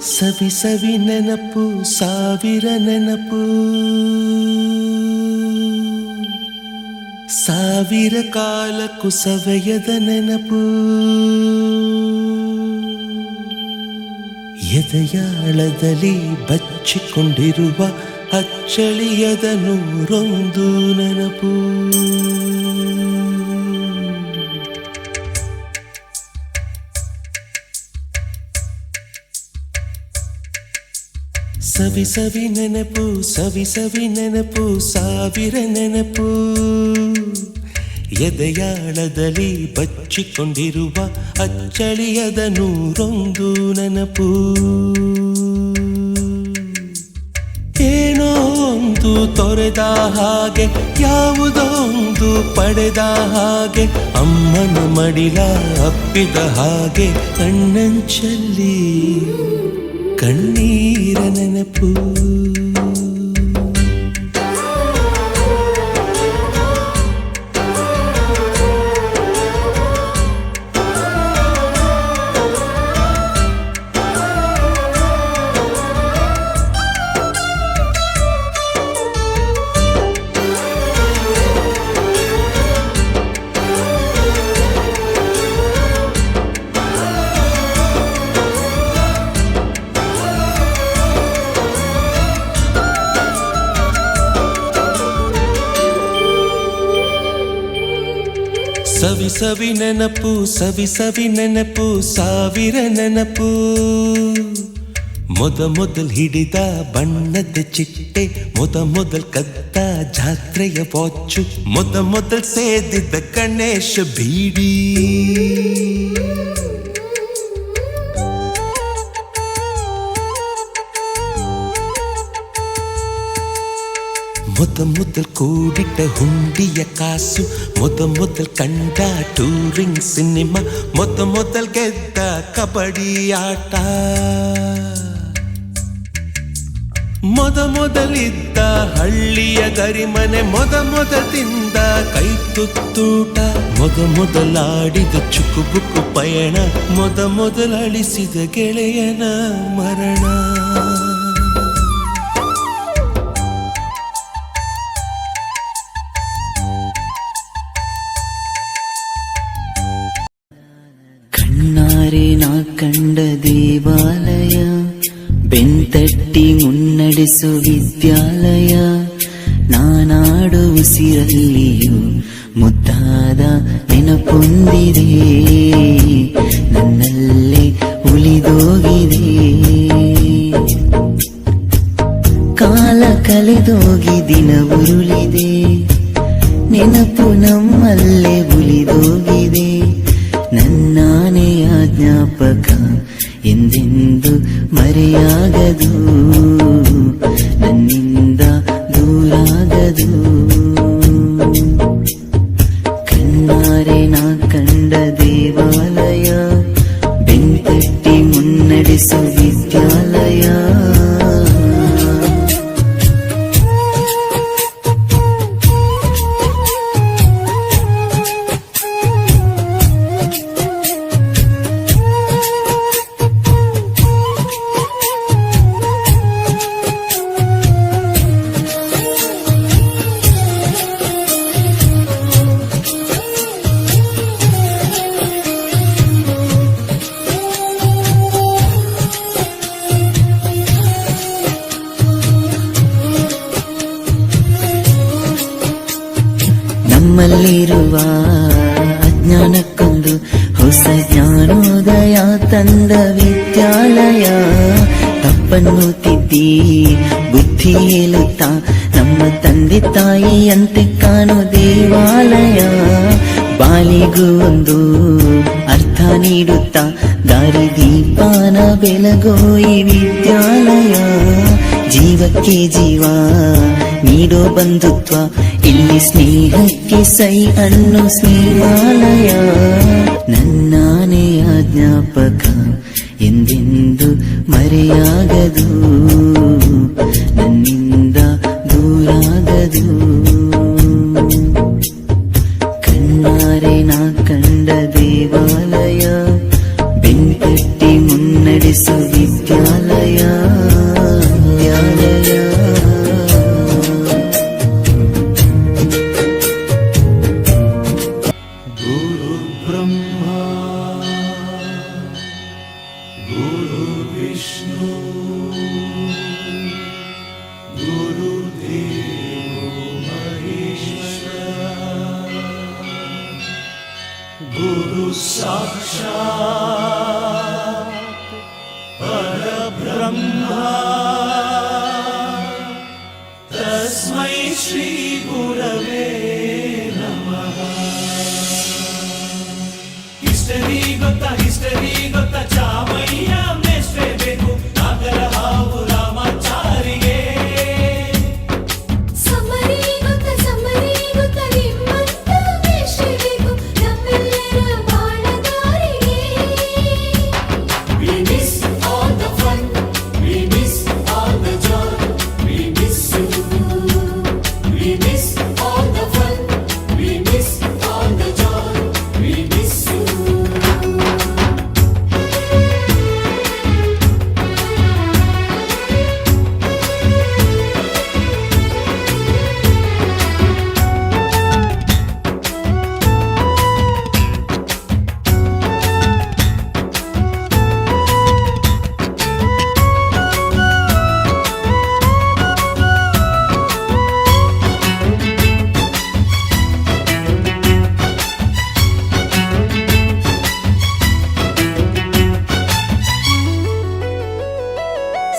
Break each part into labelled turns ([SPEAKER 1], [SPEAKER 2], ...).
[SPEAKER 1] ಸವಿ ಸವಿ ನೆನಪು ಸಾವಿರ ನೆನಪು, ಸಾವಿರ ಕಾಲಕ್ಕೂ ಸವೆಯದ ನೆನಪು. ಎದೆಯಾಳದಲ್ಲಿ ಬಚ್ಚಿಕೊಂಡಿರುವ ಅಚ್ಚಳಿಯದ ನೂರೊಂದು ನೆನಪು. ಸವಿ ಸವಿ ನೆನಪು ಸವಿ ಸವಿ ನೆನಪು ಸಾವಿರ ನೆನಪು, ಎದೆಯಾಳದಲ್ಲಿ ಬಚ್ಚಿಕೊಂಡಿರುವ ಅಚ್ಚಳಿಯದ ನೂರೊಂದು ನೆನಪು. ಏನೋ ಒಂದು ತೊರೆದ ಹಾಗೆ, ಯಾವುದೋ ಒಂದು ಪಡೆದ ಹಾಗೆ, ಅಮ್ಮನ ಮಡಿಲ ಅಪ್ಪಿದ ಹಾಗೆ, ಕಣ್ಣಂಚಲ್ಲಿ ಕಣ್ಣೀರ ನೆನಪು. ಸವಿ ಸವಿ ನೆನಪು ಸವಿ ಸವಿ ನೆನಪು ಸಾವಿರ ನೆನಪು. ಮೊದಲ್ ಹಿಡಿದ ಬಣ್ಣದ ಚಿಟ್ಟೆ, ಮೊದಲ್ ಕದ್ದ ಜಾತ್ರೆಯ ವಾಚು, ಮೊದಲ್ ಸೇದಿದ್ದ ಗಣೇಶ ಬೀಡಿ, ಮೊದಲ್ ಕೂಡಿಟ್ಟ ಹುಂಡಿಯ ಕಾಸು, ಮೊದಲ್ ಕಂಡ ಟೂರಿಂಗ್ ಸಿನಿಮಾ, ಮೊದಲ್ ಗೆದ್ದ ಕಬಡ್ಡಿ ಆಟ, ಮೊದಲಿದ್ದ ಹಳ್ಳಿಯ ಗರಿಮನೆ, ಮೊದಲ್ ತಿಂದ ಕೈ ತುತ್ತೂಟ, ಮೊದಲಾಡಿದ ಚುಕುಬುಕು ಪಯಣ, ಮೊದಲು ಅಳಿಸಿದ ಗೆಳೆಯನ ಮರಣ.
[SPEAKER 2] ಕಣ್ಣಾರೆ ನಾ ಕಂಡ ದೇವಾಲಯ, ಬೆಂತಟ್ಟಿ ಮುನ್ನಡೆಸು ವಿದ್ಯಾಲಯ, ನಾನಾಡು ಉಸಿರಲ್ಲಿಯೂ ಮುದ್ದಾದ ನೆನಪೊಂದಿದೆ, ನನ್ನಲ್ಲೇ ಉಳಿದೋಗಿದೆ. ಕಾಲ ಕಳೆದೋಗಿ ದಿನ ಉರುಳಿದೆ, ನೆನಪು ನಮ್ಮಲ್ಲೇ ಉಳಿದೋಗಿದೆ. ನನ್ನಾನೆಯ ಜ್ಞಾಪಕ ಎಂದೆಂದು ಮರೆಯಾಗದು, ನನ್ನಿಂದ ದೂರಾಗದು. ಕಣ್ಣಾರೆ ನಾ ಕಂಡ ದೇವಾಲಯ, ಬೆಂತಟ್ಟಿ ಮುನ್ನಡೆಸು ವಿದ್ಯಾಲಯ. ನಮ್ಮಲ್ಲಿರುವ ಅಜ್ಞಾನಕ್ಕೊಂದು ಹೊಸ ಜ್ಞಾನೋದಯ ತಂದ ವಿದ್ಯಾಲಯ. ತಪ್ಪನ್ನು ತಿದ್ದಿ ಬುದ್ಧಿ ಹೇಳುತ್ತಾ ನಮ್ಮ ತಂದೆ ತಾಯಿಯಂತೆ ಕಾಣೋ ದೇವಾಲಯ. ಬಾಲಿಗೂ ಒಂದು ಅರ್ಥ ನೀಡುತ್ತಾ ದಾರಿ ದೀಪಾನ ಬೆಳಗೋ ಈ ವಿದ್ಯಾಲಯ. ಜೀವಕ್ಕೆ ಜೀವ ನೀಡೋ ಬಂಧುತ್ವ, ಇಲ್ಲಿ ಸ್ನೇಹಕ್ಕೆ ಸೈ ಅನ್ನೋ ಸ್ನೇಹಾಲಯ. ನನ್ನಾನೆಯ ಜ್ಞಾಪಕ ಎಂದೆಂದು ಮರೆಯಾಗದು, ನನ್ನಿಂದ ದೂರಾಗದು. ಕಣ್ಣಾರೆ ನಾ ಕಂಡ ದೇವಾಲಯ, ಬೆಂತಟ್ಟಿ ಮುನ್ನಡೆಸು ವಿಶ್ವವಿದ್ಯಾಲಯ ನ್ಯಾಯಾಲಯ.
[SPEAKER 1] ಗುರು ಬ್ರಹ್ಮ ಗುರು ವಿಷ್ಣು ಗುರುದೇವೋ ಮಹೇಶ್ವರ ಗುರು ಸಾಕ್ಷಾತ್ ಪರಬ್ರಹ್ಮ ತಸ್ಮೈ ಶ್ರೀ ಗುರವೇ ನಮಃ. ಹಿಸ್ಟರಿ ಗೊತ್ತಾ ಚಾಮಯ್ಯ ಮೇಷ್ಟ್ರೇ ಬೇಕು ನಾಗರ ಹಾವು ರಾಮಾಚಾರಿಗೆ.
[SPEAKER 3] ಸಮರಿ ಗೊತ್ತ ನಿಮ್ಮಂತ ಮೇಷ್ಟ್ರೇ ಬೇಕು ನಮ್ಮೆಲ್ಲರ ಬಾಳಗಾರಿಗೆ.
[SPEAKER 1] We miss all the fun, we miss all the joy, we miss you. We miss all the fun, we miss all the joy, we miss you.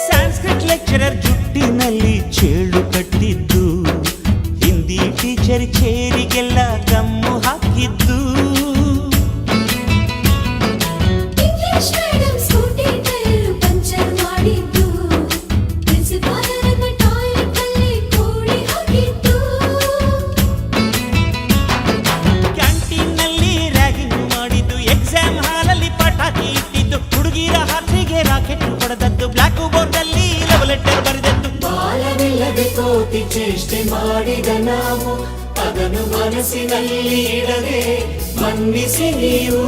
[SPEAKER 4] Sanskrit lecturer ಜುಟ್ಟಿನಲ್ಲಿ ಚೇಳು ಕಟ್ಟಿದ್ದು, ಹಿಂದಿ ಟೀಚರ್ ಚೇರಿಗೆಲ್ಲ ಗಮ್ಮು ಹಾಕಿದ್ದು,
[SPEAKER 3] English madam scooty tyre puncture ಮಾಡಿದ್ದು, ಪ್ರಿನ್ಸಿಪಾಲರನ್ನ toilet ಅಲ್ಲಿ ಕೋಳಿ ಹಾಕಿದ್ದು,
[SPEAKER 4] ಕ್ಯಾಂಟೀನ್ನಲ್ಲಿ ರ್ಯಾಗಿಂಗ್ ಮಾಡಿದ್ದು, ಎಕ್ಸಾಮ್ ಹಾಲಲ್ಲಿ ಪಟಾಕಿ ಇಟ್ಟಿದ್ದು, ಹುಡುಗಿರ ಹಾಸಿಗೆ ರಾಕೆಟ್ ಹೊಡೆದದ್ದು, ಬ್ಲಾಕ್ ಬೋರ್ಡ್ ಅಲ್ಲಿ ಲವ್ ಲೆಟರ್ ಬರೆದದ್ದು.
[SPEAKER 1] ಬಾಲವಿಲ್ಲದೆ ಕೋಟಿ ಚೇಷ್ಟೆ ಮಾಡಿದ ನಾವು ಅದನ್ನು ಮನಸ್ಸಿನಲ್ಲಿ ಇಡದೆ ಮನ್ನಿಸಿ ನೀವು.